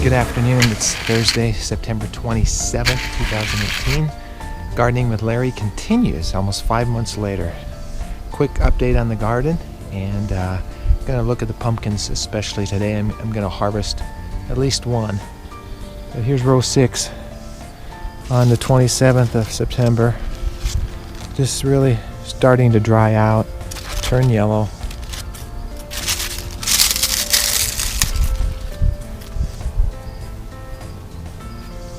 Good afternoon. It's Thursday, September 27th, 2018. Gardening with Larry continues almost 5 months later. Quick update on the garden, and I'm going to look at the pumpkins especially today. I'm going to harvest at least one. But here's row 6 on the 27th of September. Just really starting to dry out, turn yellow.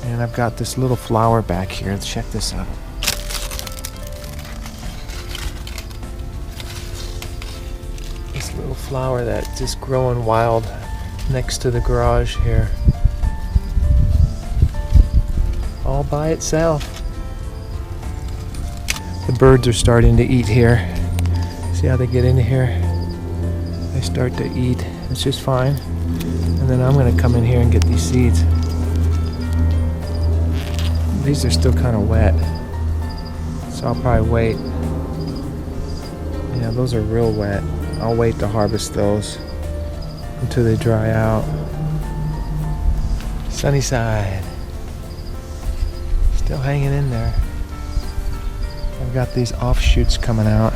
And I've got this little flower back here. Check this out. This little flower that's just growing wild next to the garage here. All by itself. The birds are starting to eat here. See how they get into here? They start to eat. It's just fine. And then I'm going to come in here and get these seeds. These are still kind of wet, so I'll probably wait. Yeah, those are real wet. I'll wait to harvest those until they dry out. Sunny side. Still hanging in there. I've got these offshoots coming out.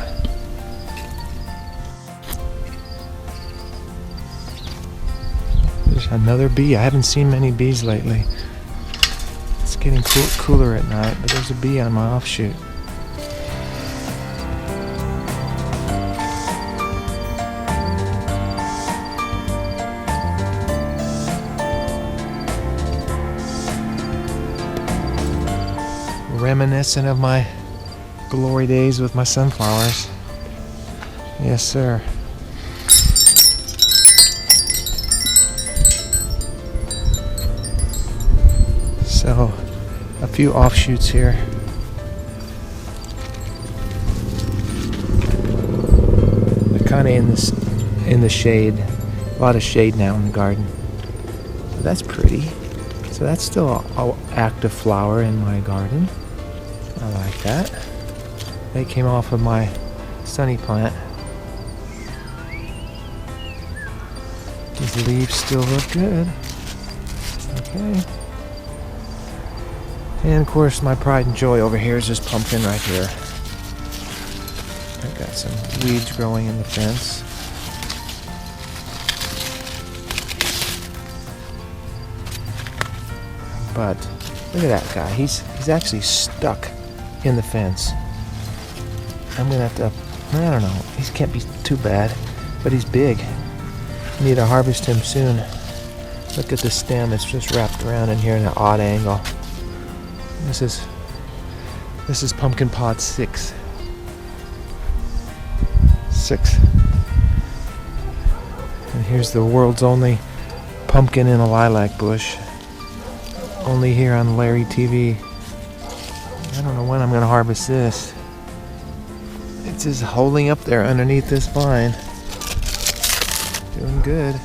There's another bee. I haven't seen many bees lately. It's getting cooler at night, but there's a bee on my offshoot. Reminiscent of my glory days with my sunflowers. Yes, sir. So, a few offshoots here. They're kind of in the shade. A lot of shade now in the garden. But that's pretty. So that's still an active flower in my garden. I like that. They came off of my sunny plant. These leaves still look good. Okay. And of course my pride and joy over here is this pumpkin right here. I've got some weeds growing in the fence. But look at that guy. He's actually stuck in the fence. I'm gonna have to, I don't know, he can't be too bad, but he's big. Need to harvest him soon. Look at the stem, it's just wrapped around in here in an odd angle. This is pumpkin pot 6. And here's the world's only pumpkin in a lilac bush. Only here on LARÉ TV. I don't know when I'm going to harvest this. It's just holding up there underneath this vine. Doing good.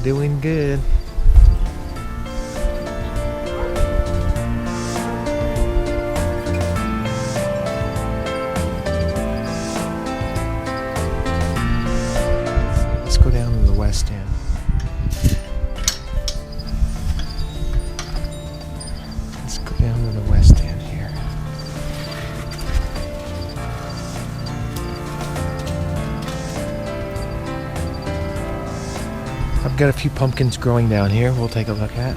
Doing good. Let's go down to the west end. Let's go down to the west end here. I've got a few pumpkins growing down here we'll take a look at.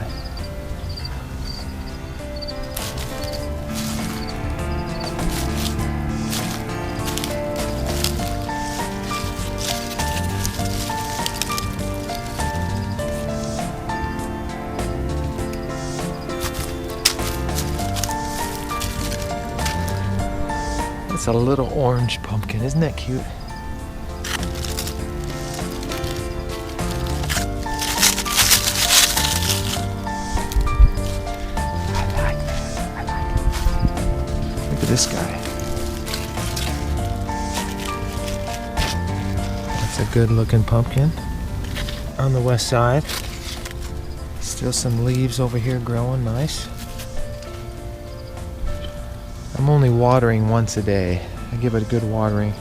It's a little orange pumpkin, isn't that cute? I like it. Look at this guy. That's a good looking pumpkin. On the west side, still some leaves over here growing nice. I'm only watering once a day. I give it a good watering.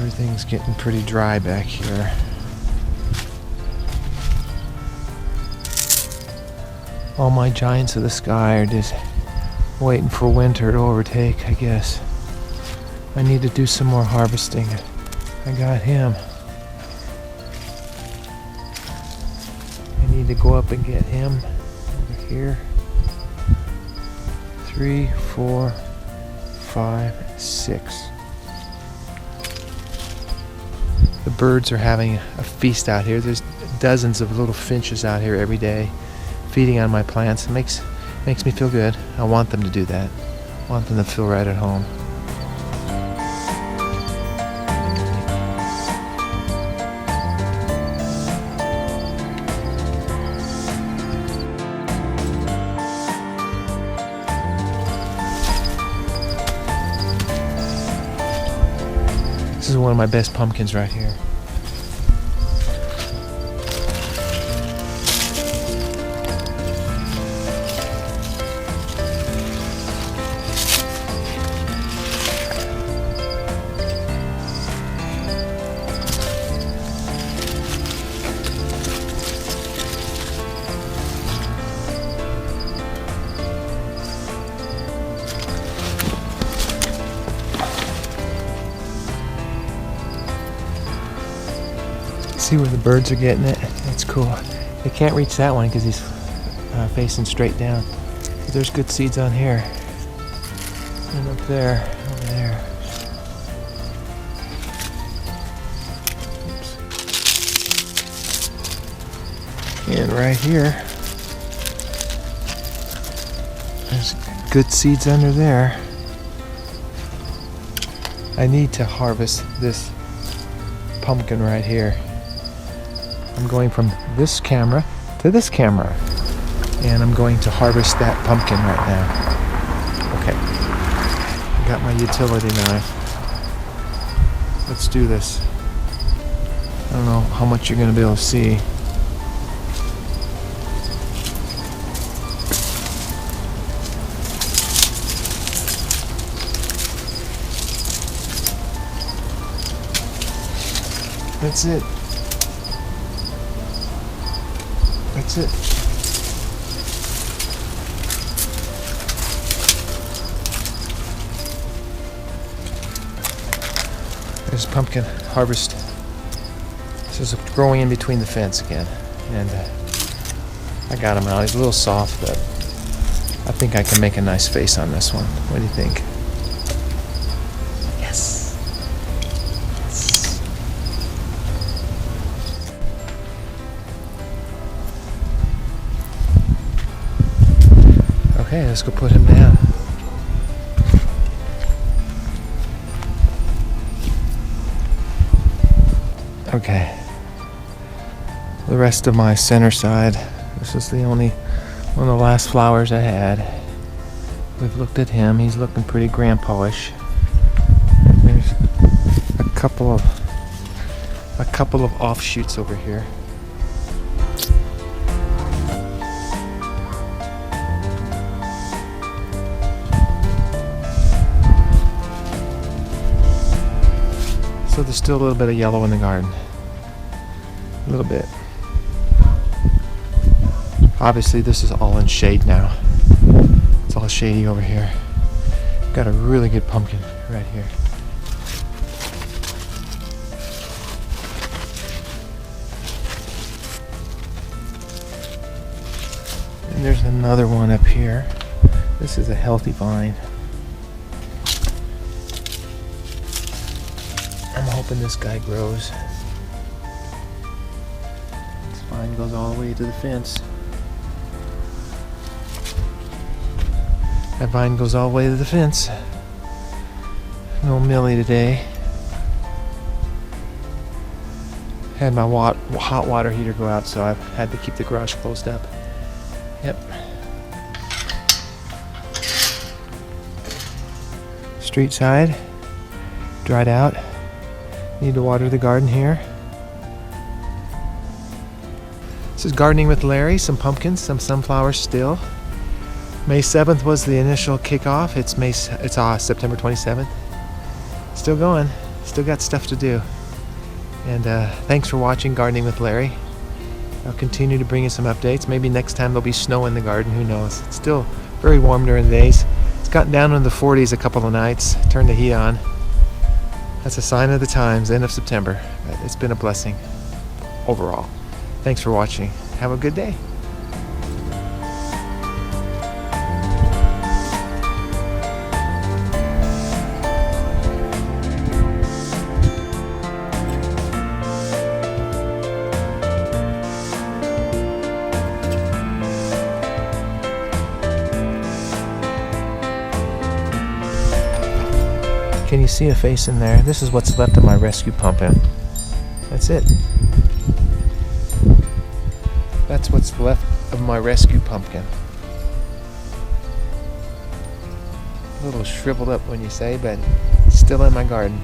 Everything's getting pretty dry back here. All my giants of the sky are just waiting for winter to overtake, I guess. I need to do some more harvesting. I got him. I need to go up and get him over here. 3, 4, 5, 6. The birds are having a feast out here. There's dozens of little finches out here every day feeding on my plants. It makes me feel good. I want them to do that. I want them to feel right at home. This is one of my best pumpkins right here. See where the birds are getting it? That's cool. They can't reach that one because he's facing straight down. But there's good seeds on here. And up there, over there. Oops. And right here, there's good seeds under there. I need to harvest this pumpkin right here. I'm going from this camera to this camera, and I'm going to harvest that pumpkin right now. Okay, I got my utility knife. Let's do this. I don't know how much you're going to be able to see. That's it. That's it. There's pumpkin harvest. This is growing in between the fence again, and I got him out. He's a little soft, but I think I can make a nice face on this one. What do you think? Yes. Okay, let's go put him down. Okay. The rest of my center side. This is the only one of the last flowers I had. We've looked at him. He's looking pretty grandpa-ish. There's a couple of offshoots over here. So there's still a little bit of yellow in the garden. A little bit. Obviously this is all in shade now. It's all shady over here. Got a really good pumpkin right here. And there's another one up here. This is a healthy vine. I'm hoping this guy grows. This vine goes all the way to the fence. That vine goes all the way to the fence. No Millie today. Had my hot water heater go out, so I've had to keep the garage closed up. Yep. Street side, dried out. Need to water the garden here. This is Gardening with Larry. Some pumpkins, some sunflowers still. May 7th was the initial kickoff. It's September 27th. Still going. Still got stuff to do. And thanks for watching Gardening with Larry. I'll continue to bring you some updates. Maybe next time there'll be snow in the garden, who knows. It's still very warm during the days. It's gotten down in the 40s a couple of nights. Turned the heat on. That's a sign of the times, end of September. It's been a blessing overall. Thanks for watching. Have a good day. Can you see a face in there? This is what's left of my rescue pumpkin. That's it. That's what's left of my rescue pumpkin. A little shriveled up when you say, but it's still in my garden.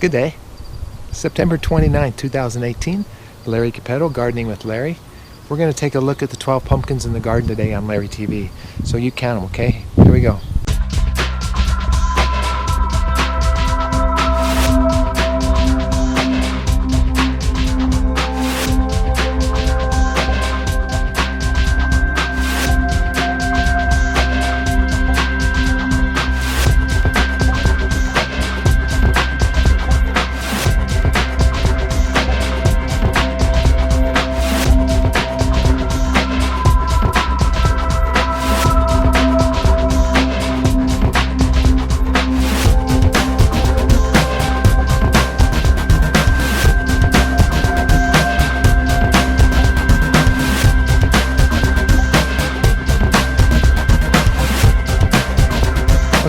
Good day. September 29, 2018. Larry Capetto, Gardening with Larry. We're going to take a look at the 12 pumpkins in the garden today on Larry TV. So you count them, okay? Here we go.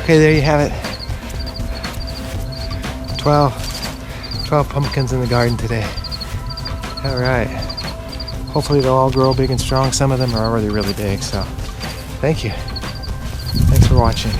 Okay, there you have it. 12 pumpkins in the garden today. All right. Hopefully they'll all grow big and strong. Some of them are already really big, so thank you. Thanks for watching.